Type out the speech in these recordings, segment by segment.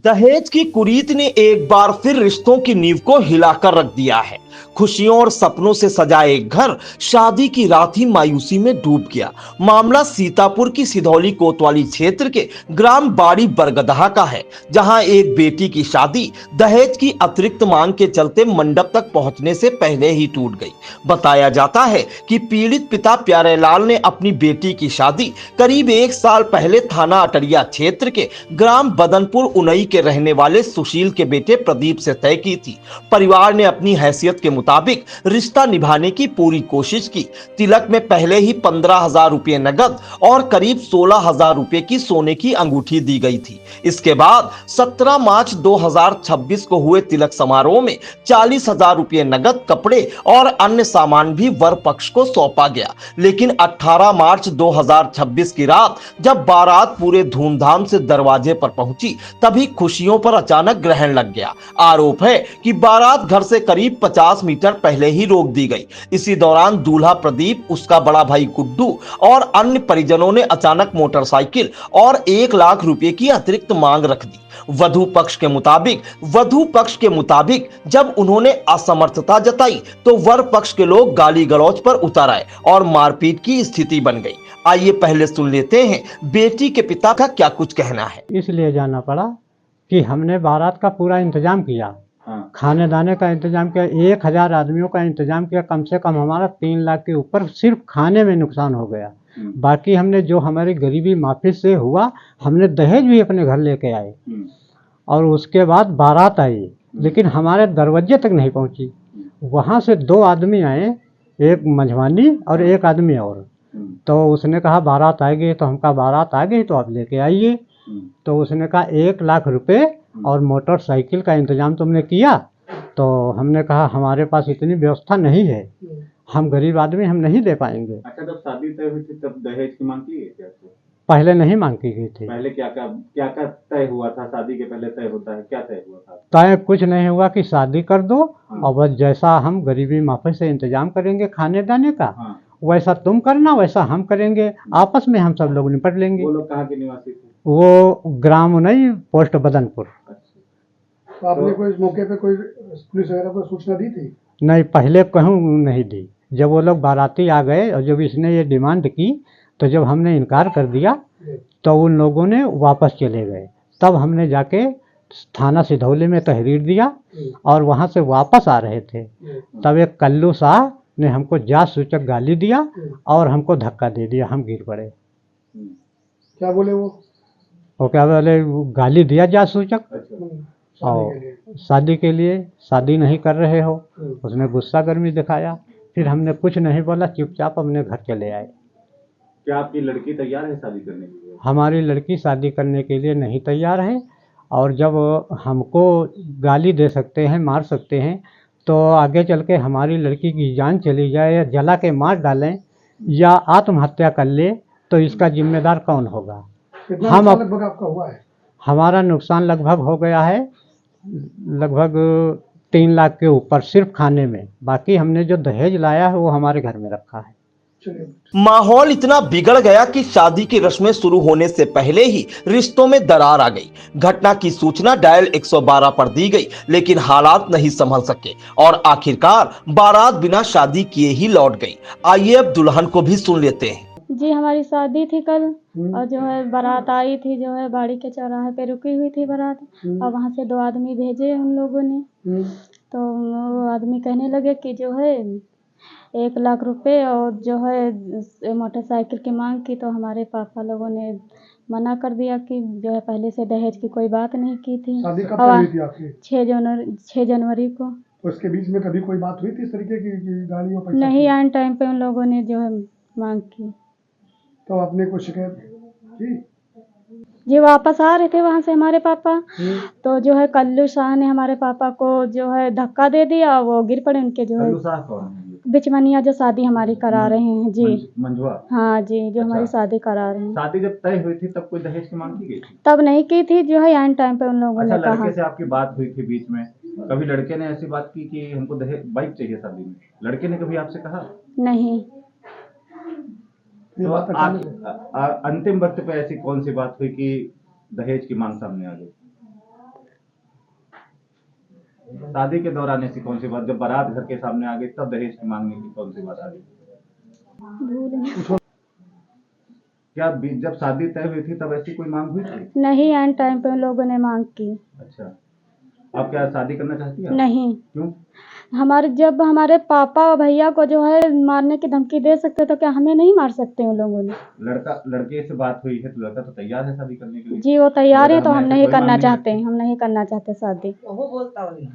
दहेज की कुरीत ने एक बार फिर रिश्तों की नींव को हिलाकर रख दिया है। खुशियों और सपनों से सजा एक घर शादी की रात ही मायूसी में डूब गया। मामला सीतापुर की सिधौली कोतवाली क्षेत्र के ग्राम बाड़ी बरगदहा का है, जहां एक बेटी की शादी दहेज की अतिरिक्त मांग के चलते मंडप तक पहुंचने से पहले ही टूट गई। बताया जाता है कि पीड़ित पिता प्यारेलाल ने अपनी बेटी की शादी करीब 1 साल पहले थाना अटरिया क्षेत्र के ग्राम बदनपुर उनई के रहने वाले सुशील के बेटे प्रदीप से तय की थी। परिवार ने अपनी हैसियत के मुताबिक रिश्ता निभाने की पूरी कोशिश की। तिलक में पहले ही 15,000 रुपये नगद और करीब 16,000 रुपये की सोने की अंगूठी दी गई थी। इसके बाद 17 मार्च 2026 को हुए तिलक समारोह में 40,000 रुपये नगद, कपड़े और अन्य सामान भी वर पक्ष को सौंपा गया। लेकिन 18 मार्च 2026 की रात जब बारात पूरे धूमधाम से दरवाजे पर पहुंची, तभी खुशियों पर अचानक ग्रहण लग गया। आरोप है कि बारात घर से करीब 50 मीटर पहले ही रोक दी गई। इसी दौरान दूल्हा प्रदीप, उसका बड़ा भाई गुड्डू और अन्य परिजनों ने अचानक मोटरसाइकिल और 1 लाख रुपए की अतिरिक्त मांग रख दी। वधु पक्ष के मुताबिक जब उन्होंने असमर्थता जताई तो वर पक्ष के लोग गाली गलौज पर उतर आए और मारपीट की स्थिति बन गई। आइए पहले सुन लेते हैं बेटी के पिता का क्या कुछ कहना है। इसलिए जाना पड़ा कि हमने बारात का पूरा इंतजाम किया, खाने दाने का इंतजाम किया, 1,000 आदमियों का इंतजाम किया। कम से कम हमारा 3 लाख के ऊपर सिर्फ खाने में नुकसान हो गया। बाकी हमने जो हमारी गरीबी माफी से हुआ, हमने दहेज भी अपने घर लेके आए और उसके बाद बारात आई, लेकिन हमारे दरवाजे तक नहीं पहुंची। वहाँ से 2 आदमी आए, एक मंझवानी और एक आदमी और। तो उसने कहा बारात आ गई, तो हम कहा बारात आ गई तो आप लेके आइए। तो उसने कहा 1 लाख रुपए और मोटरसाइकिल का इंतजाम तुमने किया? तो हमने कहा हमारे पास इतनी व्यवस्था नहीं है, हम गरीब आदमी, हम नहीं दे पाएंगे। अच्छा, जब शादी तय हुई थी तब दहेज की मांग की गई थी आपसे? पहले नहीं मांग की गई थी। पहले क्या क्या तय हुआ था? शादी के पहले तय होता है, क्या तय हुआ था? तय कुछ नहीं हुआ कि शादी कर दो और बस जैसा हम गरीबी माफी से इंतजाम करेंगे खाने दाने का, वैसा तुम करना, वैसा हम करेंगे, आपस में हम सब लोग निपट लेंगे। वो लोग कहाँ के निवासी थे? वो ग्राम नहीं, पोस्ट बदनपुर। तो आपने कोई इस मौके पे कोई पुलिस वगैरह को सूचना दी थी? नहीं, पहले कहूँ नहीं दी। जब वो लोग बाराती आ गए और जब इसने ये डिमांड की, तो जब हमने इनकार कर दिया तो उन लोगों ने वापस चले गए। तब हमने जाके थाना सिधौली में तहरीर दिया और वहाँ से वापस आ रहे थे, तब एक कल्लू शाह ने हमको जात सूचक गाली दिया और हमको धक्का दे दिया, हम गिर पड़े। क्या बोले वो? क्या बोले? गाली दिया जात सूचक और शादी के लिए, शादी नहीं कर रहे हो। उसने गुस्सा गर्मी दिखाया। फिर हमने कुछ नहीं बोला, चुपचाप अपने घर चले आए। क्या आपकी लड़की तैयार है शादी करने के लिए? हमारी लड़की शादी करने के लिए नहीं तैयार है, और जब हमको गाली दे सकते हैं, मार सकते हैं, तो आगे चल के हमारी लड़की की जान चली जाए या जला के मार डालें या आत्महत्या कर ले, तो इसका जिम्मेदार कौन होगा? कितना लगभग आपका हुआ है? हमारा नुकसान लगभग हो गया है, लगभग 3 लाख के ऊपर सिर्फ खाने में। बाकी हमने जो दहेज लाया है वो हमारे घर में रखा है। माहौल इतना बिगड़ गया कि शादी की रस्में शुरू होने से पहले ही रिश्तों में दरार आ गई। घटना की सूचना डायल 112 पर दी गई, लेकिन हालात नहीं संभल सके और आखिरकार बारात बिना शादी किए ही लौट गई। आइए अब दुल्हन को भी सुन लेते हैं। जी, हमारी शादी थी कल और जो है बारात आई थी, जो है बाड़ी के चौराहे पे रुकी हुई थी बारात, और वहाँ से 2 आदमी भेजे उन लोगों ने। तो वो आदमी कहने लगे कि जो है 1 लाख रुपए और जो है मोटरसाइकिल की मांग की। तो हमारे पापा लोगों ने मना कर दिया कि जो है पहले से दहेज की कोई बात नहीं की थी। शादी कब हुई थी आपकी? 6 जनवरी को। तो इसके बीच में कभी कोई बात हुई थी इस तरीके की गाड़ी और पैसा? नहीं, आन टाइम पे उन लोगों ने जो है मांग की। तो आपने कोई शिकायत की? जी, वापस आ रहे थे वहाँ से हमारे पापा, तो जो है कल्लू शाह ने हमारे पापा को जो है धक्का दे दिया, वो गिर पड़े। उनके जो है कल्लू शाह कौन है? बिचमनिया जो शादी हमारी करा रहे हैं जी। मंजुआ? हाँ जी, जो हमारी शादी करा रहे हैं। शादी जब तय हुई थी तब कोई दहेज की मांग की गई थी? तब नहीं की थी, जो है एंड टाइम पे उन लोगों ने कहा। लड़के से आपकी बात हुई थी बीच में? कभी लड़के ने ऐसी बात की कि हमको दहेज बाइक चाहिए शादी में? लड़के ने कभी आपसे कहा? नहीं। तो अंतिम वक्त पे ऐसी कौन सी बात हुई कि दहेज की मांग सामने आ गई? शादी के दौरान ऐसी कौन सी बात, जब बारात घर के सामने आ गई तब दहेज की मांगने की कौन सी बात आ गई? क्या जब शादी तय हुई थी तब ऐसी कोई मांग हुई थी? नहीं, एंड टाइम पे उन लोगों ने मांग की। अच्छा, आप क्या शादी करना चाहती हैं? नहीं, क्यों? जब हमारे पापा और भैया को जो है मारने की धमकी दे सकते तो क्या हमें नहीं मार सकते उन लोगों ने? लड़के से बात हुई है तो लड़का तो तैयार है शादी करने के लिए। जी वो तैयार है, तो हम हमने नहीं कोई करना मांग चाहते, हम नहीं करना चाहते शादी।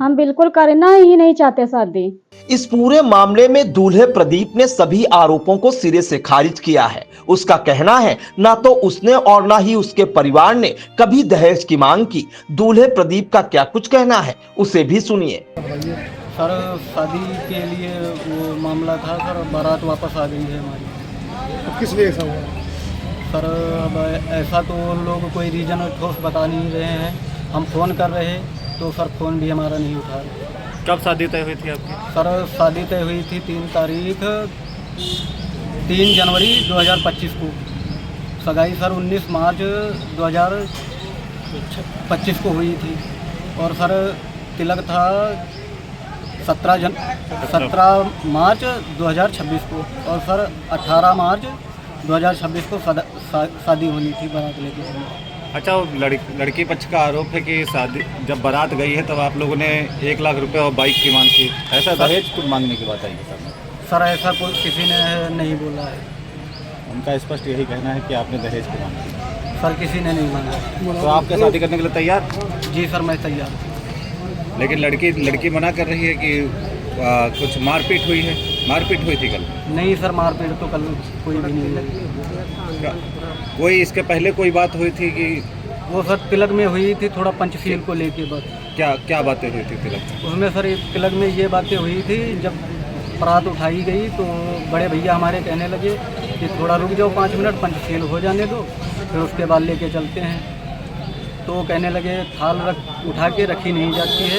हम बिल्कुल करना ही नहीं चाहते शादी। इस पूरे मामले में दूल्हे प्रदीप ने सभी आरोपों को सिरे से खारिज किया है। उसका कहना है ना तो उसने और ना ही उसके परिवार ने कभी दहेज की मांग की। दूल्हे प्रदीप का क्या कुछ कहना है, उसे भी सुनिए। सर शादी के लिए वो मामला था सर, बारात वापस आ गई है हमारी। अब किस लिए ऐसा हुआ? सर अब ऐसा तो लोग कोई रीज़न ठोस बता नहीं रहे हैं। हम फ़ोन कर रहे तो सर फ़ोन भी हमारा नहीं उठा रहे। कब शादी तय हुई थी आपकी? सर शादी तय हुई थी 3 जनवरी 2025 को। सगाई सर 19 मार्च 2025 को हुई थी। और सर तिलक था 17 मार्च 2026 को। और सर 18 मार्च 2026 को शादी होनी थी बारात लेके। अच्छा, वो लड़की पक्ष का आरोप है कि शादी जब बारात गई है तब आप लोगों ने 1 लाख रुपए और बाइक की मांग की, ऐसा दहेज कुछ मांगने की बात आई है? सर ऐसा कोई किसी ने नहीं बोला है। उनका स्पष्ट यही कहना है कि आपने दहेज की मांग की। सर किसी ने नहीं मांगा। तो आप क्या शादी करने के लिए तैयार? जी सर मैं तैयार हूँ। लेकिन लड़की मना कर रही है कि कुछ मारपीट हुई है। मारपीट हुई थी कल? नहीं सर मारपीट तो कल कोई भी नहीं लगी। कोई इसके पहले कोई बात हुई थी कि? वो सर तिलक में हुई थी, थोड़ा पंचशील को लेके बात। क्या बातें हुई थी तिलक में? उसमें सर तिलक में ये बातें हुई थी, जब बारात उठाई गई तो बड़े भैया हमारे कहने लगे कि थोड़ा रुक जाओ 5 मिनट, पंचशील हो जाने दो, फिर उसके बाद लेके चलते हैं। तो कहने लगे थाल उठा के रखी नहीं जाती है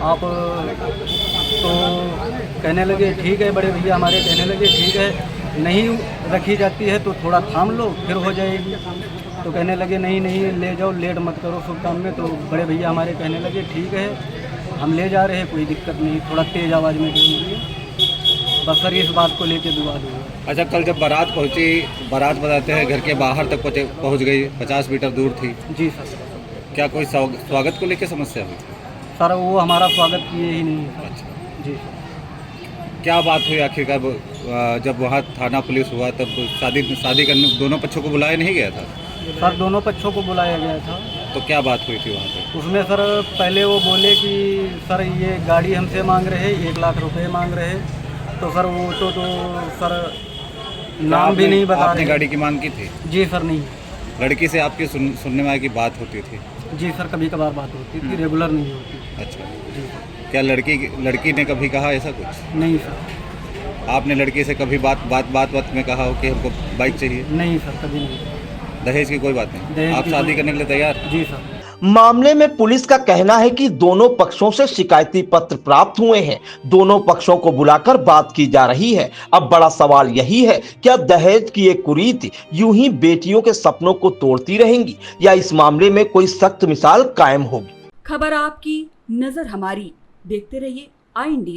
आप। तो कहने लगे ठीक है, बड़े भैया हमारे कहने लगे ठीक है, नहीं रखी जाती है तो थोड़ा थाम लो फिर हो जाएगी। तो कहने लगे नहीं ले जाओ, लेट मत करो शुभ काम में। तो बड़े भैया हमारे कहने लगे ठीक है हम ले जा रहे हैं, कोई दिक्कत नहीं। थोड़ा तेज़ आवाज़ में बोल दिए, बस सर इस बात को लेके विवाद हुआ। अच्छा, कल जब बारात पहुंची, बारात बताते हैं घर के बाहर तक पहुंच गई, 50 मीटर दूर थी। जी सर। क्या कोई स्वागत को लेकर समस्या हुई? सर वो हमारा स्वागत किए ही नहीं। अच्छा, जी सर। क्या बात हुई आखिरकार? जब वहाँ थाना पुलिस हुआ तब शादी करने दोनों पक्षों को बुलाया नहीं गया था? सर दोनों पक्षों को बुलाया गया था। तो क्या बात हुई थी वहाँ पे? उसमें सर पहले वो बोले कि सर ये गाड़ी हमसे मांग रहे, 1 लाख रुपए मांग रहे। तो सर वो तो सर नाम भी नहीं बता आपने रहे। गाड़ी की मांग की थी? जी सर नहीं। लड़की से आपकी सुनने में आया कि बात होती थी? जी सर कभी कभार बात होती थी, रेगुलर नहीं होती। अच्छा, जी क्या लड़की ने कभी कहा ऐसा कुछ? नहीं सर। आपने लड़की से कभी बात में कहा हो कि हमको बाइक चाहिए? नहीं सर कभी नहीं। दहेज की कोई बात नहीं? आप शादी करने के लिए तैयार? जी सर। मामले में पुलिस का कहना है कि दोनों पक्षों से शिकायती पत्र प्राप्त हुए हैं। दोनों पक्षों को बुलाकर बात की जा रही है। अब बड़ा सवाल यही है, क्या दहेज की ये कुरीति यूं ही बेटियों के सपनों को तोड़ती रहेंगी या इस मामले में कोई सख्त मिसाल कायम होगी? खबर आपकी, नजर हमारी। देखते रहिए आई इंडिया।